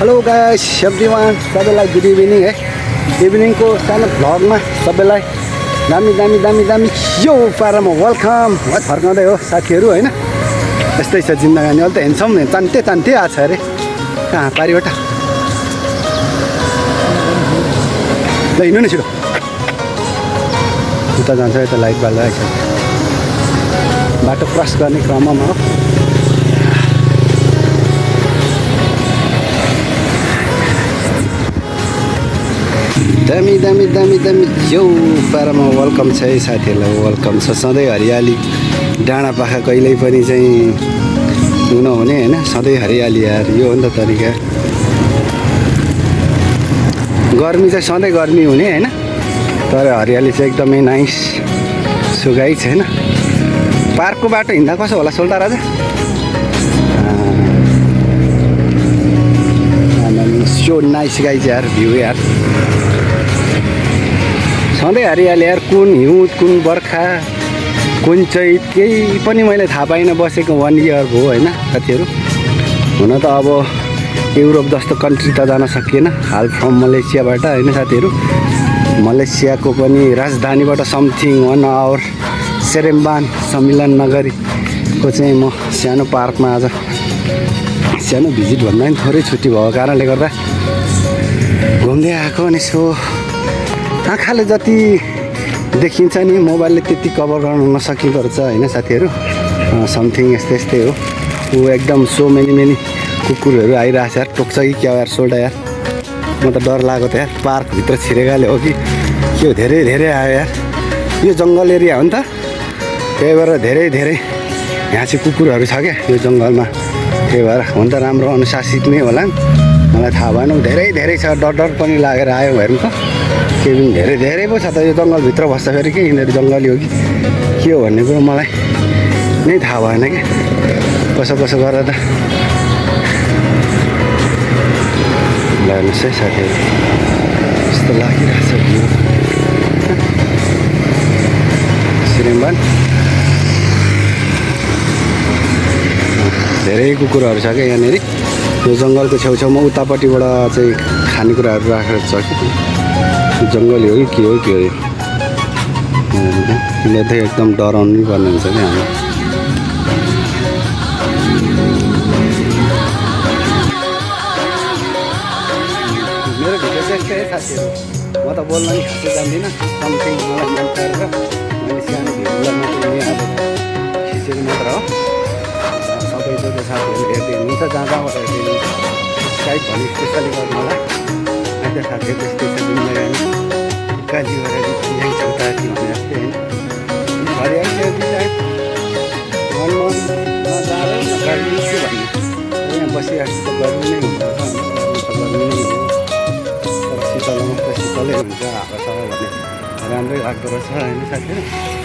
Hello guys everyone, सबैलाई good evening है। इभिनिङको सानो भ्लगमा सबैलाई दामी दामी दामी दामी यो पारामा वेलकम। फर्काउँदै हो साथीहरू होइन। यस्तै छ जिन्दगानी। अहिले त हेर्छौँ चान्टे चान्टे आएको छ अरे। कहाँ पारिबाट ल हिँड्नु न छिटो। उता जान्छ यता लाइट बालिरहेको छ। बाटो क्रस गर्ने क्रममा हो। दामी दामी दामी दामी यो पारामा वेलकम छ है साथीहरूलाई। वेलकम छ। सधैँ हरियाली डाँडा पाखा कहिल्यै पनि चाहिँ नहुने होइन। सधैँ हरियाली यार, यो हो नि त तरिका। गर्मी चाहिँ सधैँ गर्मी हुने होइन, तर हरियाली चाहिँ एकदमै नाइस। सो गाइस छैन पार्कको बाटो हिँड्दा कसो होला सोल्टा राजा? सो नाइस गाइस यार, भ्यू यार सधैँ हरियाली यार। कुन हिउँद कुन बर्खा कुन चैत केही पनि मैले थाहा पाइनँ। बसेको 1 इयर भयो होइन साथीहरू। हुन त अब युरोप जस्तो कन्ट्री त जान सकिएन। हाल फ्रम मलेसियाबाट होइन साथीहरू। मलेसियाको पनि राजधानीबाट समथिङ 1 आवर सेरेम्बान सम्मिलन नगरीको चाहिँ म सानो पार्कमा आज सानो भिजिट भन्दा पनि थोरै छुट्टी भएको कारणले गर्दा घुम्दै आएको। अनि सो आँखाले जति देखिन्छ नि मोबाइलले त्यति कभर गर्न नसकिँदो रहेछ होइन साथीहरू। समथिङ यस्तै यस्तै हो। ऊ एकदम सो मेनी कुकुरहरू आइरहेछ यार। टोक्छ कि क्या यार सोल्डा यार। म त डर लागेको त यार। पार्कभित्र छिरेकाले हो कि के हो, धेरै आयो यार। यो जङ्गल एरिया हो नि त, त्यही भएर धेरै यहाँ चाहिँ कुकुरहरू छ क्या यो जङ्गलमा। त्यही भएर हुन त राम्रो अनुशासित नै होला नि, मलाई थाहा भएन। धेरै छ। डर पनि लागेर आयो हेर्नु त। केही पनि धेरै पो छ त। यो जङ्गलभित्र बस्दाखेरि के यिनीहरू जङ्गली हो कि के हो भन्ने कुरो मलाई नै थाहा भएन कि कसो गरेर त। ल हेर्नुहोस् है साथीहरू, यस्तो लागिरहेछ भ्यू। सिरिम्बान धेरै कुकुरहरू छ क्या यहाँनिर। यो जङ्गलको छेउछाउमा उतापट्टिबाट चाहिँ खानेकुराहरू राखेर छ कि जङ्गली हो कि के हो यो। यिनीहरू त एकदम डराउनु पर्ने हुन्छ कि हामी। मेरो भिडियो चाहिँ यस्तै है साथीहरू। म त बोल्न नि खासै जान्दिनँ। समथिङ मलाई मन परेर मैले सानो भिडियोलाई मात्रै अब खिचेको मात्र हो। सबै जो साथीहरू हेर्दै हुनुहुन्छ, जहाँबाट हेर्दै हुनुहुन्छ स्काइप भने स्पेसली गर्नु होला। आज साथीहरू त्यस्तै छ जिन्दगानी। गाली गरेर यहाँ छौता कि भने जस्तै होइन। हरियाली चाहिँ मनमा नजाडो नगाडी के भन्ने। यहाँ बसिरहेको त गर्मी नै हुन्छ, गर्मी नै हो। तर शीतलमा त शीतलै हुन्छ। हावा छ भने राम्रै लाग्दो रहेछ होइन साथीहरू।